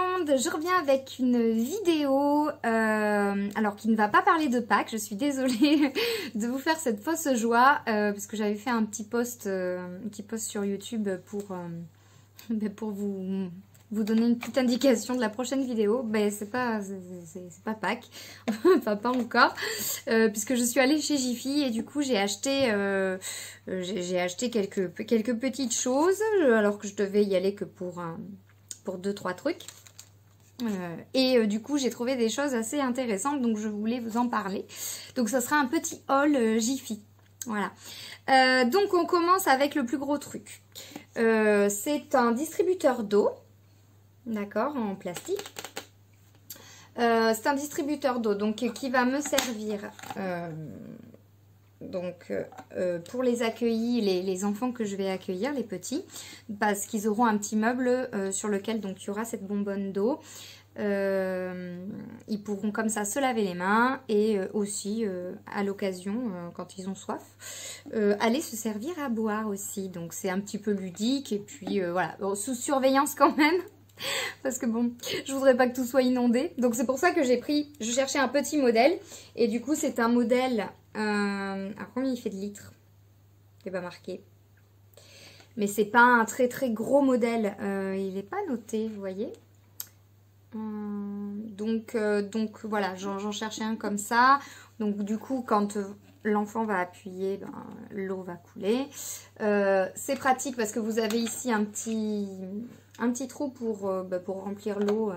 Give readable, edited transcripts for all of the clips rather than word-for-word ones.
monde, je reviens avec une vidéo alors qui ne va pas parler de Pâques. Je suis désolée de vous faire cette fausse joie parce que j'avais fait un petit post sur YouTube pour vous donner une petite indication de la prochaine vidéo. Ben c'est pas Pâques, enfin pas encore, puisque je suis allée chez Jiffy et du coup j'ai acheté quelques petites choses alors que je devais y aller que pour 2-3 trucs. Du coup j'ai trouvé des choses assez intéressantes, donc je voulais vous en parler. Donc ça sera un petit haul Jiffy. Voilà. Donc on commence avec le plus gros truc. C'est un distributeur d'eau. D'accord, en plastique. C'est un distributeur d'eau donc qui va me servir pour les accueillis, les enfants que je vais accueillir, les petits, parce qu'ils auront un petit meuble sur lequel donc il y aura cette bonbonne d'eau. Ils pourront comme ça se laver les mains et aussi à l'occasion quand ils ont soif aller se servir à boire aussi. Donc c'est un petit peu ludique et puis voilà, sous surveillance quand même. Parce que bon, je voudrais pas que tout soit inondé. Donc c'est pour ça que je cherchais un petit modèle. Et du coup c'est un modèle, alors combien il fait de litres? C'est pas marqué. Mais c'est pas un très très gros modèle, il est pas noté, vous voyez. Donc voilà, j'en cherchais un comme ça. Donc du coup quand l'enfant va appuyer, ben, l'eau va couler. C'est pratique parce que vous avez ici un petit trou pour remplir l'eau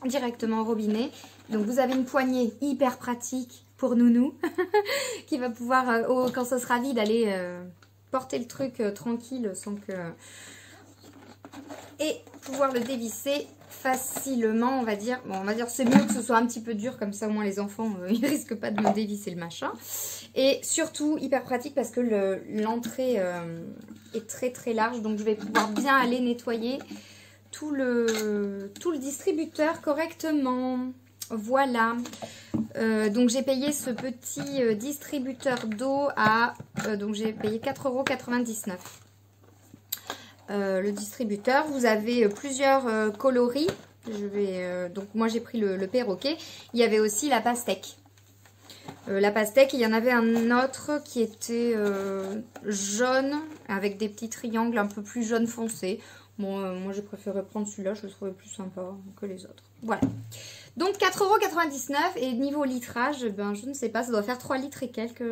directement au robinet. Donc vous avez une poignée hyper pratique pour Nounou qui va pouvoir, quand ça sera vide, aller porter le truc tranquille sans que... Et pouvoir le dévisser facilement, on va dire. Bon, on va dire c'est mieux que ce soit un petit peu dur, comme ça au moins les enfants, ils risquent pas de me dévisser le machin. Et surtout, hyper pratique parce que l'entrée est très très large, donc je vais pouvoir bien aller nettoyer tout le distributeur correctement. Voilà. Donc j'ai payé ce petit distributeur d'eau à... donc j'ai payé 4,99 €. Le distributeur, vous avez plusieurs coloris. Donc moi j'ai pris le perroquet. Il y avait aussi la pastèque. La pastèque, il y en avait un autre qui était jaune avec des petits triangles un peu plus jaune foncé. Bon, moi j'ai préféré prendre celui-là, je le trouvais plus sympa que les autres. Voilà. Donc 4,99 € et niveau litrage, ben je ne sais pas, ça doit faire 3 litres et quelques.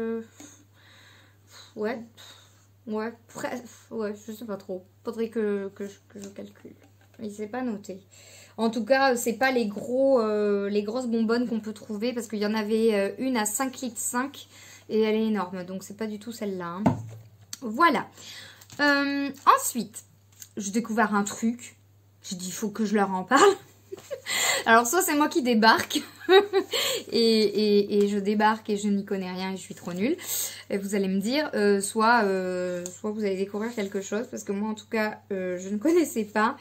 Ouais, je sais pas trop. Faudrait que je calcule. Mais c'est pas noté. En tout cas, c'est pas les grosses bonbonnes qu'on peut trouver parce qu'il y en avait une à 5,5 litres et elle est énorme. Donc c'est pas du tout celle-là. Hein. Voilà. Ensuite, j'ai découvert un truc. J'ai dit, il faut que je leur en parle. Alors soit c'est moi qui débarque et je débarque et je n'y connais rien et je suis trop nulle, et vous allez me dire, soit vous allez découvrir quelque chose, parce que moi en tout cas je ne connaissais pas.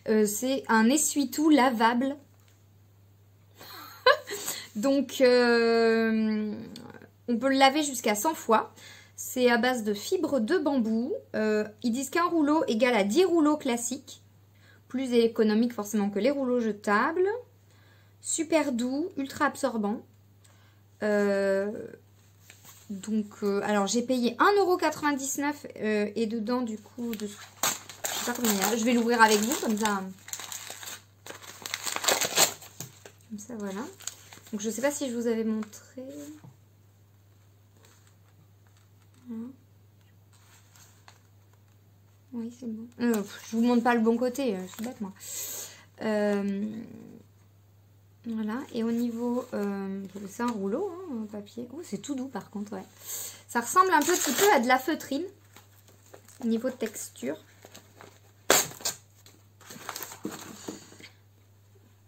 C'est un essuie-tout lavable. Donc on peut le laver jusqu'à 100 fois. C'est à base de fibres de bambou. Ils disent qu'un rouleau égale à 10 rouleaux classiques. Plus économique forcément que les rouleaux jetables. Super doux, ultra absorbant. Alors j'ai payé 1,99 € et dedans du coup, je sais pas combien il y a. Je vais l'ouvrir avec vous comme ça. Comme ça, voilà. Donc je sais pas si je vous avais montré. Oui, c'est bon. Je vous montre pas le bon côté, je suis bête moi. Voilà, et au niveau... c'est un rouleau, hein, papier. Oh, c'est tout doux par contre, ouais. Ça ressemble un petit peu à de la feutrine, au niveau de texture.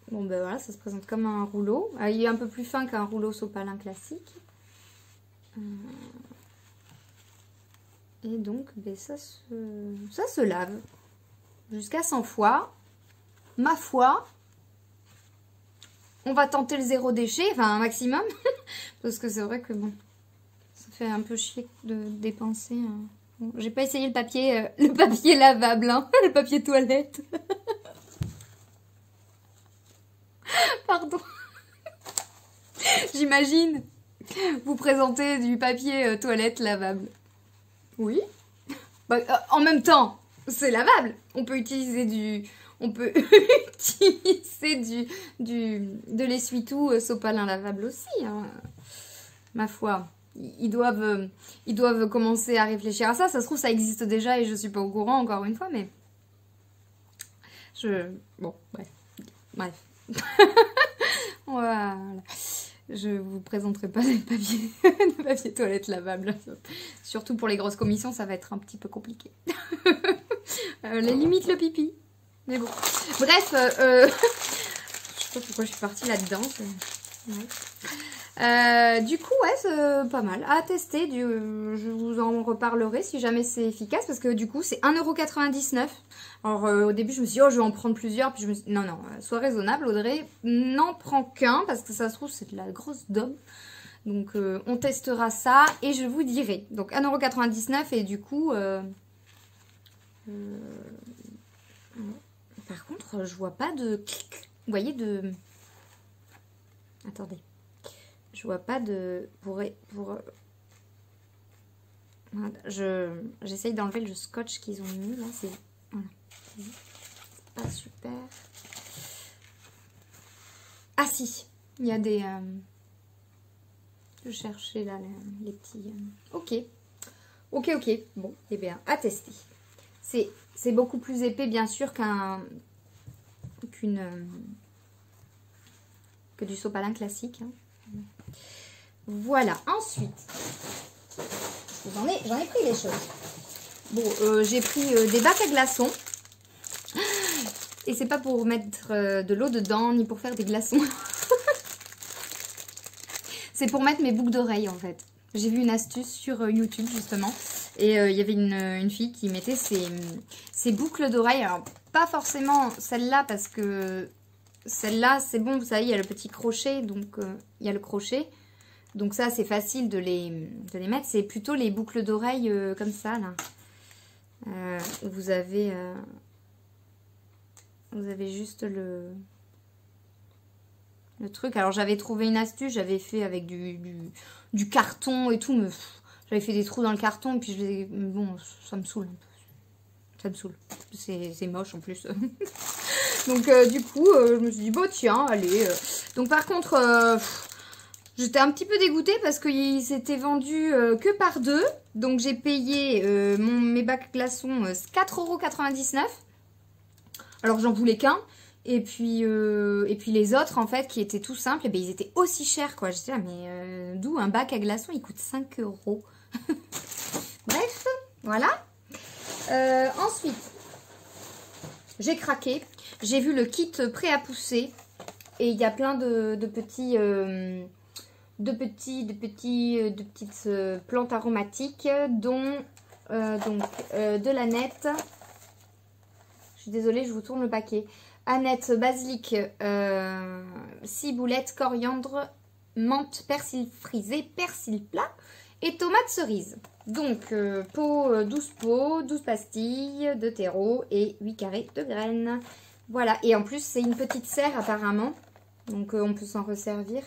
Bon, ben voilà, ça se présente comme un rouleau. Il est un peu plus fin qu'un rouleau sopalin classique. Et donc, ben, ça se lave jusqu'à 100 fois. Ma foi, on va tenter le zéro déchet, enfin un maximum. Parce que c'est vrai que bon, ça fait un peu chier de dépenser. Bon, j'ai pas essayé le papier lavable, hein, le papier toilette. Pardon. J'imagine vous présenter du papier toilette lavable. Oui. Bah, en même temps, c'est lavable. On peut utiliser de l'essuie-tout sopalin lavable aussi, hein. Ma foi. Ils doivent commencer à réfléchir à ça. Ça se trouve, ça existe déjà et je suis pas au courant, encore une fois, mais... Bon, bref. Voilà. Je vous présenterai pas des papiers toilette lavables. Surtout pour les grosses commissions, ça va être un petit peu compliqué. Les limites le pipi. Mais bon. Bref, je sais pas pourquoi je suis partie là-dedans. Ouais. Du coup, ouais, c'est pas mal. À tester, je vous en reparlerai si jamais c'est efficace. Parce que du coup, c'est 1,99 €. Alors, au début, je me suis dit, oh, je vais en prendre plusieurs. Puis je me suis dit, non, sois raisonnable, Audrey. N'en prends qu'un, parce que ça se trouve, c'est de la grosse daube. Donc, on testera ça et je vous dirai. Donc, 1,99 € et du coup... par contre, je vois pas de... Vous voyez, de... Attendez. Je vois pas de... J'essaye d'enlever le scotch qu'ils ont mis, là. C'est... Voilà. Pas super. Ah si, il y a des... Je cherchais là les petits... Ok. Bon, eh bien, à tester. C'est beaucoup plus épais, bien sûr, que du sopalin classique. Hein. Voilà. Ensuite, j'en ai pris les choses. Bon, j'ai pris des bacs à glaçons. Et c'est pas pour mettre de l'eau dedans, ni pour faire des glaçons. C'est pour mettre mes boucles d'oreilles, en fait. J'ai vu une astuce sur YouTube, justement. Et il y avait une fille qui mettait ses boucles d'oreilles. Alors, pas forcément celle-là, parce que celle-là, c'est bon, vous savez, il y a le petit crochet. Donc, il y a le crochet. Donc ça, c'est facile de les mettre. C'est plutôt les boucles d'oreilles comme ça, là. Vous avez juste le truc. Alors, j'avais trouvé une astuce. J'avais fait avec du carton et tout. Mais j'avais fait des trous dans le carton. Et puis, bon, ça me saoule un peu. Ça me saoule. C'est moche, en plus. Donc, du coup, je me suis dit, bon, tiens, allez. Donc, par contre... j'étais un petit peu dégoûtée parce qu'il s'était vendu que par deux. Donc j'ai payé mes bacs glaçons 4,99 €. Alors j'en voulais qu'un. Et puis les autres en fait qui étaient tout simples, et ben, ils étaient aussi chers quoi. J'étais là mais d'où un bac à glaçons il coûte 5 €. Bref, voilà. Ensuite, j'ai craqué. J'ai vu le kit prêt à pousser. Et il y a plein de petites plantes aromatiques, dont de l'aneth. Je suis désolée, je vous tourne le paquet. Aneth, basilic, ciboulette, coriandre, menthe, persil frisé, persil plat et tomates cerises. Donc, 12 pots, 12 pastilles de terreau et 8 carrés de graines. Voilà, et en plus, c'est une petite serre apparemment. Donc, on peut s'en resservir.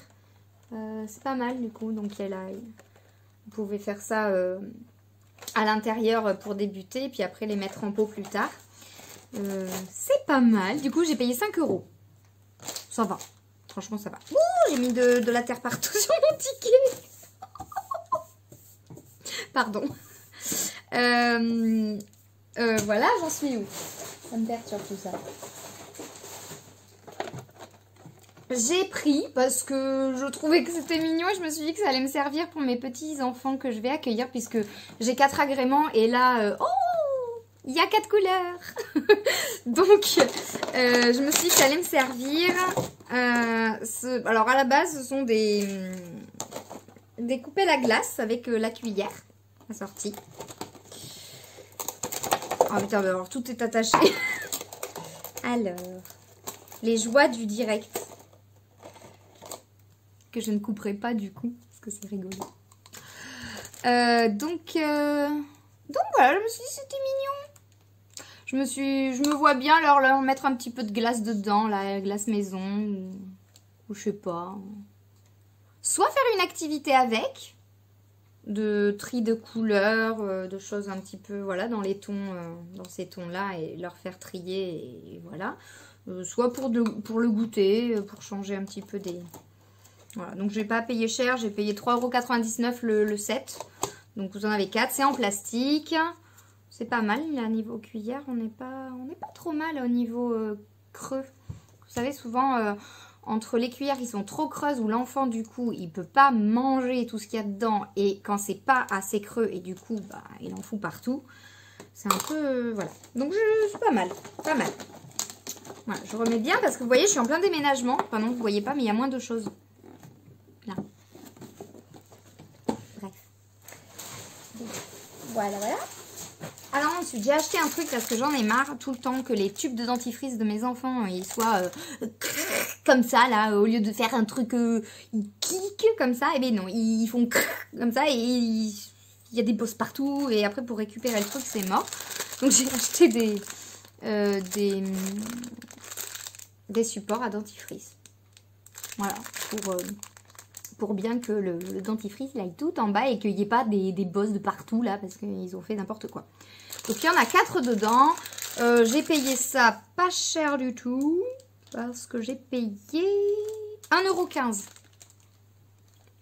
C'est pas mal du coup, donc il y a là, vous pouvez faire ça à l'intérieur pour débuter et puis après les mettre en pot plus tard. C'est pas mal, du coup j'ai payé 5 €. Ça va, franchement ça va. Ouh, j'ai mis de la terre partout sur mon ticket. Pardon. Voilà, j'en suis où? Ça me perturbe tout ça. J'ai pris parce que je trouvais que c'était mignon et je me suis dit que ça allait me servir pour mes petits enfants que je vais accueillir puisque j'ai 4 agréments et là, oh, il y a 4 couleurs. Donc, je me suis dit que ça allait me servir. Alors, à la base, ce sont des coupelles à glace avec la cuillère assortie. Oh putain, alors tout est attaché. Alors, les joies du direct. Que je ne couperai pas du coup, parce que c'est rigolo. Donc voilà, je me suis dit c'était mignon. Je me vois bien leur mettre un petit peu de glace dedans, la glace maison, ou je sais pas. Soit faire une activité avec, de tri de couleurs, de choses un petit peu, voilà, dans les tons, dans ces tons-là, et leur faire trier, et voilà. Soit pour le goûter, pour changer un petit peu des... Voilà, donc je n'ai pas payé cher, j'ai payé 3,99 € le set. Donc vous en avez 4, c'est en plastique. C'est pas mal, à niveau cuillère, on n'est pas trop mal au niveau creux. Vous savez, souvent, entre les cuillères qui sont trop creuses ou l'enfant, du coup, il peut pas manger tout ce qu'il y a dedans. Et quand c'est pas assez creux, et du coup, bah, il en fout partout. C'est un peu... voilà. Donc, c'est pas mal. Pas mal. Voilà, je remets bien parce que vous voyez, je suis en plein déménagement. Enfin non, vous voyez pas, mais il y a moins de choses. Là. Bref. Voilà, voilà. Alors ensuite, j'ai acheté un truc parce que j'en ai marre tout le temps que les tubes de dentifrice de mes enfants, ils soient comme ça, là, au lieu de faire un truc, ils cliquent comme ça, et bien non, ils font comme ça, et il y a des bosses partout, et après pour récupérer le truc, c'est mort. Donc j'ai acheté des supports à dentifrice. Voilà, pour bien que le dentifrice il aille tout en bas et qu'il n'y ait pas des bosses de partout là parce qu'ils ont fait n'importe quoi. Donc il y en a 4 dedans. J'ai payé ça pas cher du tout parce que j'ai payé 1,15 €.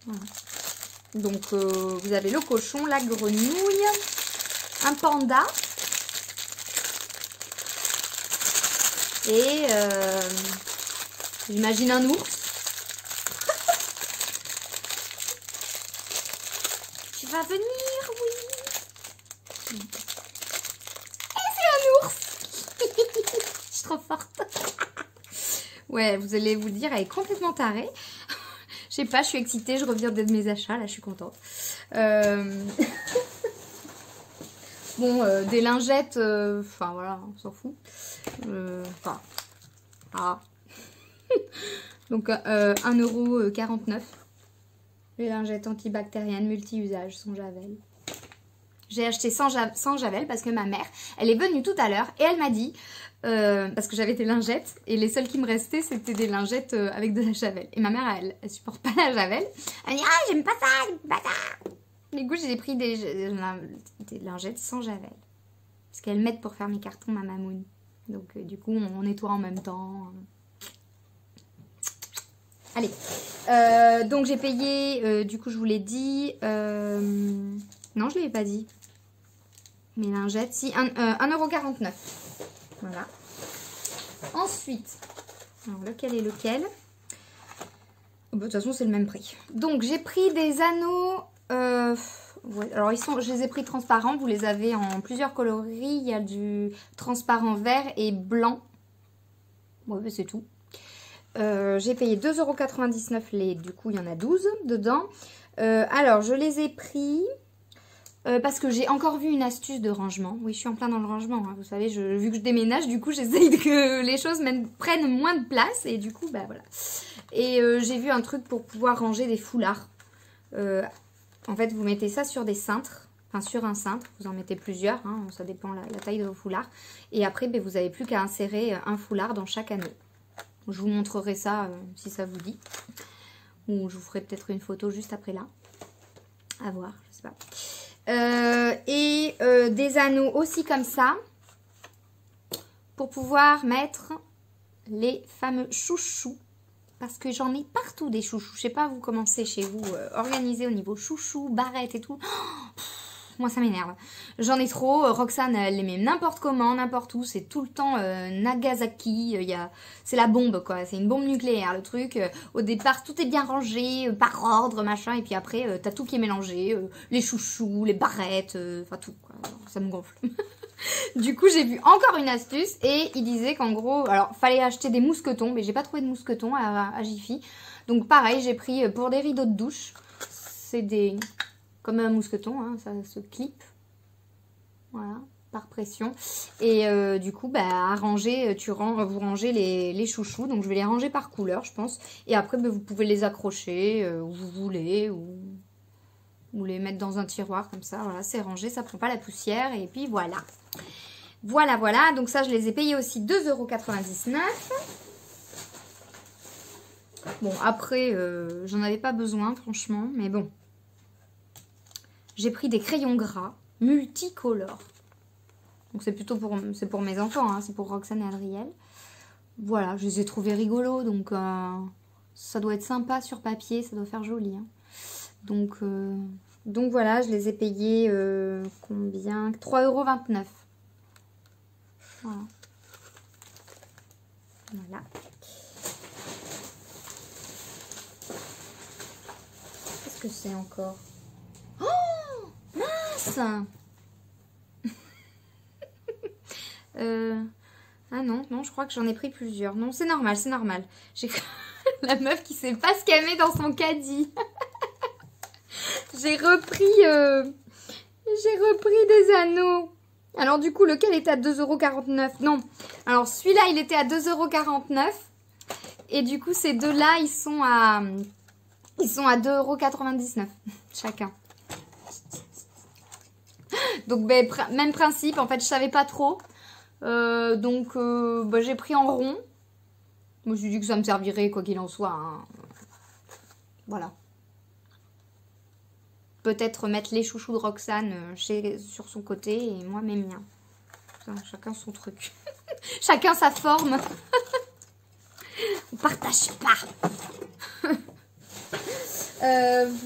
Voilà. Donc vous avez le cochon, la grenouille, un panda et j'imagine un ours. Tu vas venir, oui. Et c'est un ours. Je suis trop forte. Ouais, vous allez vous dire, elle est complètement tarée. Je sais pas, je suis excitée, je reviens de mes achats, là, je suis contente. Bon, des lingettes, enfin voilà, on s'en fout. Enfin, ah. Donc 1,49 €. Les lingettes antibactériennes multi-usage sans javel. J'ai acheté sans javel parce que ma mère, elle est venue tout à l'heure et elle m'a dit, parce que j'avais des lingettes et les seules qui me restaient c'était des lingettes avec de la javel. Et ma mère, elle supporte pas la javel. Elle me dit, ah j'aime pas ça, j'aime pas ça. Du coup j'ai pris des lingettes sans javel. Parce qu'elles m'aident pour faire mes cartons ma mamoune. Donc du coup on nettoie en même temps. Allez, donc j'ai payé, du coup je vous l'ai dit, non je ne l'avais pas dit, mes lingettes, si, 1,49 €, voilà. Ensuite, alors lequel est lequel? De toute façon c'est le même prix. Donc j'ai pris des anneaux, ouais, alors je les ai pris transparents, vous les avez en plusieurs coloris, il y a du transparent vert et blanc, ouais c'est tout. J'ai payé 2,99 € du coup il y en a 12 dedans. Alors je les ai pris parce que j'ai encore vu une astuce de rangement. Oui, je suis en plein dans le rangement, hein, vous savez, vu que je déménage, du coup j'essaye que les choses prennent moins de place et du coup bah voilà. Et j'ai vu un truc pour pouvoir ranger des foulards. En fait vous mettez ça sur des cintres, enfin sur un cintre, vous en mettez plusieurs, hein, ça dépend la taille de vos foulards. Et après ben, vous n'avez plus qu'à insérer un foulard dans chaque anneau. Je vous montrerai ça si ça vous dit. Ou je vous ferai peut-être une photo juste après là. À voir, je sais pas. Des anneaux aussi comme ça. Pour pouvoir mettre les fameux chouchous. Parce que j'en ai partout des chouchous. Je sais pas vous comment c'est chez vous. Organisé au niveau chouchous, barrettes et tout. Moi ça m'énerve. J'en ai trop. Roxane elle les met n'importe comment, n'importe où. C'est tout le temps Nagasaki. C'est la bombe quoi. C'est une bombe nucléaire le truc. Au départ tout est bien rangé, par ordre machin. Et puis après t'as tout qui est mélangé. Les chouchous, les barrettes, enfin tout quoi. Ça me gonfle. Du coup j'ai vu encore une astuce. Et il disait qu'en gros, alors fallait acheter des mousquetons. Mais j'ai pas trouvé de mousquetons à Jiffy. Donc pareil j'ai pris pour des rideaux de douche. C'est des... comme un mousqueton, hein, ça se clip, voilà, par pression. Et du coup, bah, à ranger, vous rangez les chouchous. Donc je vais les ranger par couleur, je pense. Et après, bah, vous pouvez les accrocher où vous voulez, ou les mettre dans un tiroir comme ça. Voilà, c'est rangé, ça prend pas la poussière. Et puis voilà. Voilà, voilà. Donc ça, je les ai payés aussi 2,99 €. Bon, après, j'en avais pas besoin, franchement. Mais bon. J'ai pris des crayons gras multicolores. Donc c'est plutôt pour mes enfants, hein, c'est pour Roxane et Adriel. Voilà, je les ai trouvés rigolos, donc ça doit être sympa sur papier, ça doit faire joli. Hein. Donc voilà, je les ai payés combien? 3,29 €. Voilà. Voilà. Qu'est-ce que c'est encore? Oh, mince. Ah non, je crois que j'en ai pris plusieurs. Non, c'est normal, c'est normal. J'ai la meuf qui sait pas ce qu'elle met dans son caddie. J'ai repris des anneaux. Alors du coup, lequel était à 2,49 €? Non. Alors celui-là, il était à 2,49 €. Et du coup, ces deux-là, ils sont à 2,99 € chacun. Donc, ben, même principe. En fait, je savais pas trop. Donc, j'ai pris en rond. Je me suis dit que ça me servirait, quoi qu'il en soit. Hein. Voilà. Peut-être mettre les chouchous de Roxane sur son côté et moi mes miens. Chacun son truc. Chacun sa forme. On partage pas.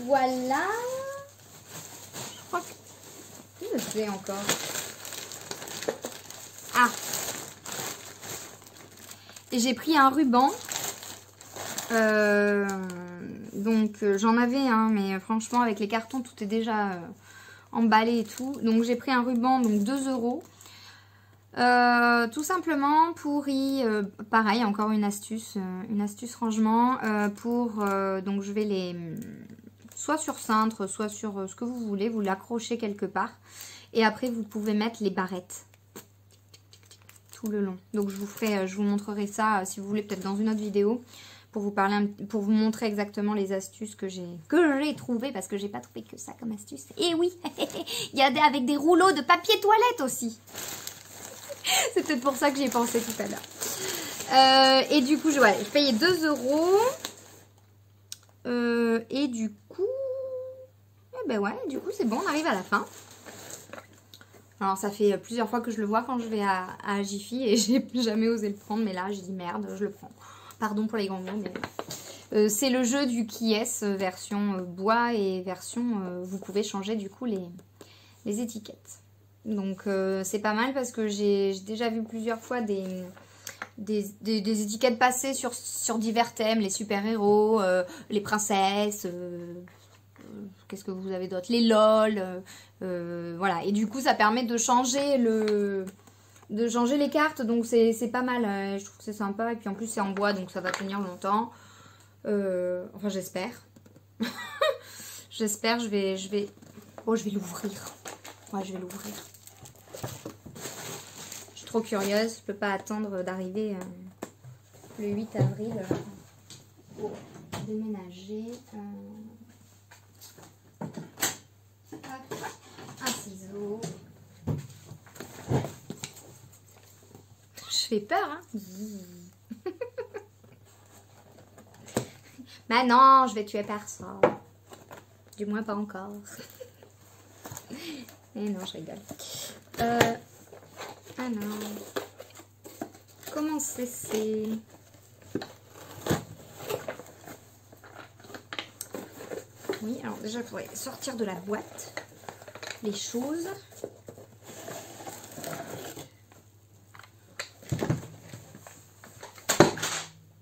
Voilà. Je crois que... Qu'est-ce que c'est encore? Ah. Et j'ai pris un ruban. Donc j'en avais un, mais franchement avec les cartons tout est déjà emballé et tout. Donc j'ai pris un ruban, donc 2 €. Tout simplement pour pareil, encore une astuce rangement donc je vais les soit sur cintre, soit sur ce que vous voulez, vous l'accrochez quelque part et après vous pouvez mettre les barrettes tout le long. Donc je vous montrerai ça si vous voulez peut-être dans une autre vidéo pour vous montrer exactement les astuces que j'ai trouvées parce que j'ai pas trouvé que ça comme astuce. Et oui, il y a avec des rouleaux de papier toilette aussi. C'est peut-être pour ça que j'y ai pensé tout à l'heure. Et du coup, je payais 2 €. Et du coup, du coup, c'est bon, on arrive à la fin. Alors, ça fait plusieurs fois que je le vois quand je vais à Jiffy et j'ai jamais osé le prendre. Mais là, je dis merde, je le prends. Pardon pour les grands mots, mais c'est le jeu du qui est version bois et version vous pouvez changer du coup les étiquettes. Donc c'est pas mal parce que j'ai déjà vu plusieurs fois des étiquettes passer sur divers thèmes, les super-héros, les princesses, qu'est-ce que vous avez d'autre, les LOL, voilà. Et du coup ça permet de changer les cartes, donc c'est pas mal, je trouve que c'est sympa. Et puis en plus c'est en bois, donc ça va tenir longtemps. Enfin j'espère. J'espère, je vais l'ouvrir. Ouais, je vais l'ouvrir. Je suis trop curieuse, je peux pas attendre d'arriver le 8 avril pour déménager. Un ciseau. Je fais peur, hein. Bah non, je vais tuer personne. Du moins pas encore. Et non, je rigole. Ah non. Comment c'est Oui, alors déjà, il faudrait sortir de la boîte les choses.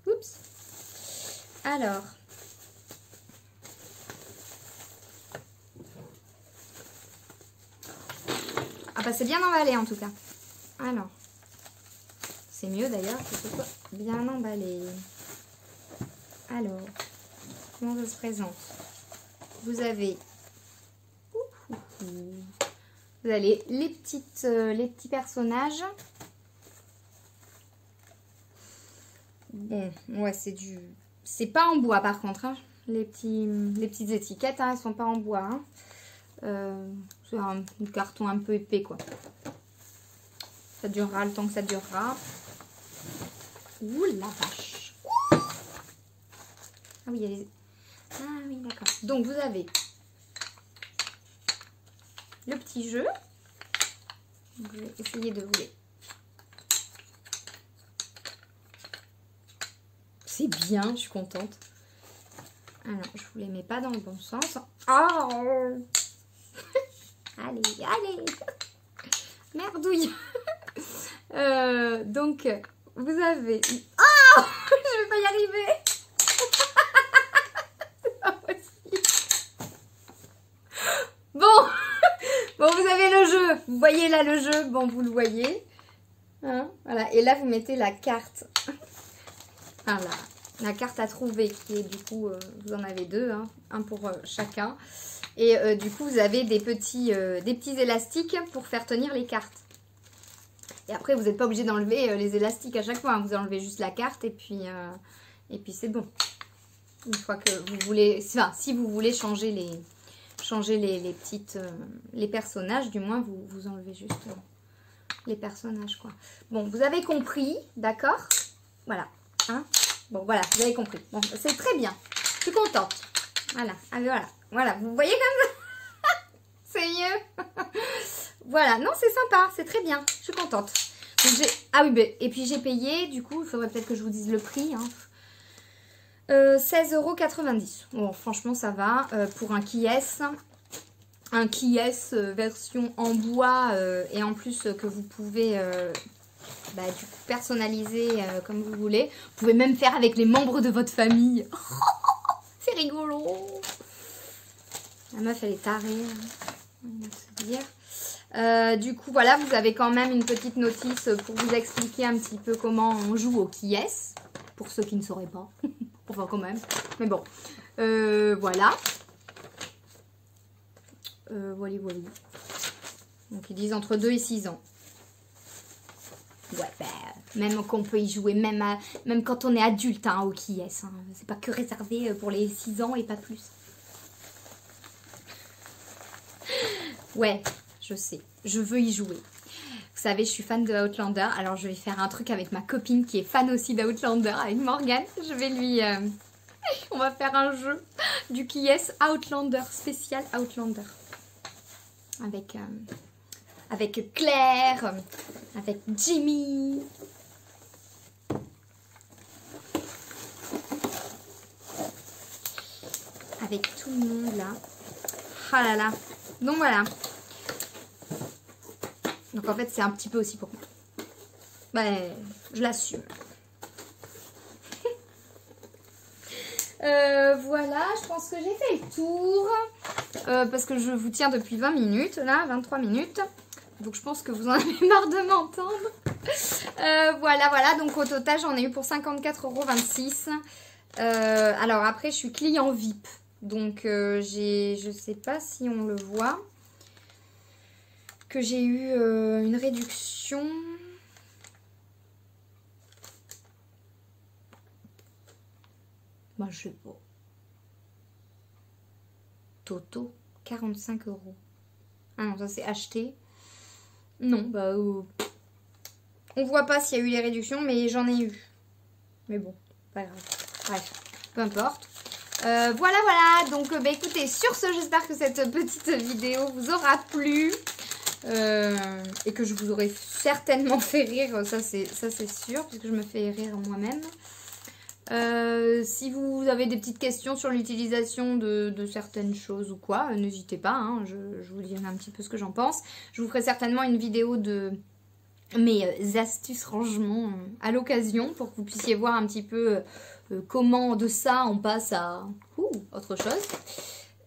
Oups. Alors. Ah bah c'est bien emballé en tout cas. Alors. C'est mieux d'ailleurs que ce soit bien emballé. Alors. Comment ça se présente? Vous avez les petits personnages. Bon, ouais, c'est pas en bois par contre. Hein. Les petites étiquettes, hein, elles sont pas en bois. Hein. C'est un carton un peu épais quoi. Ça durera le temps que ça durera. Ouh la vache. Ah oui, il y a les... Ah oui, d'accord. Donc, vous avez le petit jeu. Donc, je vais essayer de vous les... C'est bien, je suis contente. Alors, je vous les mets pas dans le bon sens. Oh allez, allez. Merdouille. Donc, vous avez... Oh je vais pas y arriver. C'est pas possible. Bon. Bon, vous avez le jeu. Vous voyez là le jeu. Bon, vous le voyez. Hein, voilà. Et là, vous mettez la carte. Voilà. La carte à trouver qui est du coup, vous en avez deux, hein, un pour chacun. Et du coup, vous avez des petits élastiques pour faire tenir les cartes. Et après, vous n'êtes pas obligé d'enlever les élastiques à chaque fois. Hein. Vous enlevez juste la carte et puis c'est bon. Une fois que vous voulez, enfin, si vous voulez changer les petites, les personnages, du moins, vous enlevez juste les personnages, quoi. Bon, vous avez compris, d'accord? Voilà, hein? Bon, voilà, vous avez compris. Bon, c'est très bien. Je suis contente. Voilà, allez, voilà. Voilà, vous voyez comme ça? C'est mieux. Voilà, non, c'est sympa, c'est très bien. Je suis contente. Donc, ah oui, et puis j'ai payé, du coup, il faudrait peut-être que je vous dise le prix. Hein. 16,90 €. Bon, franchement, ça va. Pour un Kies. Un Kies version en bois. Et en plus, que vous pouvez... du coup, personnaliser comme vous voulez. Vous pouvez même faire avec les membres de votre famille. C'est rigolo. La meuf, elle est tarée. On va se dire. Du coup, voilà, vous avez quand même une petite notice pour vous expliquer un petit peu comment on joue au Kies. Pour ceux qui ne sauraient pas. Enfin, quand même. Mais bon. Voilà. Voilà. Donc, ils disent entre 2 et 6 ans. Ouais, même qu'on peut y jouer, même quand on est adulte, hein, au Kies. Hein. C'est pas que réservé pour les 6 ans et pas plus. Ouais, je sais. Je veux y jouer. Vous savez, je suis fan de Outlander. Alors, je vais faire un truc avec ma copine qui est fan aussi d'Outlander, avec Morgane. Je vais lui... on va faire un jeu du Kies Outlander, spécial Outlander. Avec Claire, avec Jimmy. Avec tout le monde là. Ah là là. Donc voilà. Donc en fait c'est un petit peu aussi pour moi. Ouais, je l'assume. Voilà, je pense que j'ai fait le tour. Parce que je vous tiens depuis 20 minutes, là, 23 minutes. Donc je pense que vous en avez marre de m'entendre. Voilà. Donc au total, j'en ai eu pour 54,26 €. Alors après, je suis client VIP. Donc je sais pas si on le voit. Que j'ai eu une réduction. Bah, je sais pas. Toto, 45 €. Ah non, ça c'est acheté. Non, bah... on voit pas s'il y a eu les réductions, mais j'en ai eu. Mais bon, pas grave. Bref, peu importe. Voilà. Donc, écoutez, sur ce, j'espère que cette petite vidéo vous aura plu. Et que je vous aurai certainement fait rire. Ça, c'est sûr, puisque je me fais rire moi-même. Si vous avez des petites questions sur l'utilisation de certaines choses ou quoi, n'hésitez pas, hein, je vous dirai un petit peu ce que j'en pense. Je vous ferai certainement une vidéo de mes astuces rangement à l'occasion pour que vous puissiez voir un petit peu comment de ça on passe à autre chose.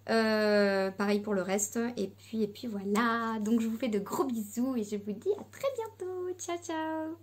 Pareil pour le reste. Et puis voilà, donc je vous fais de gros bisous et je vous dis à très bientôt. Ciao, ciao.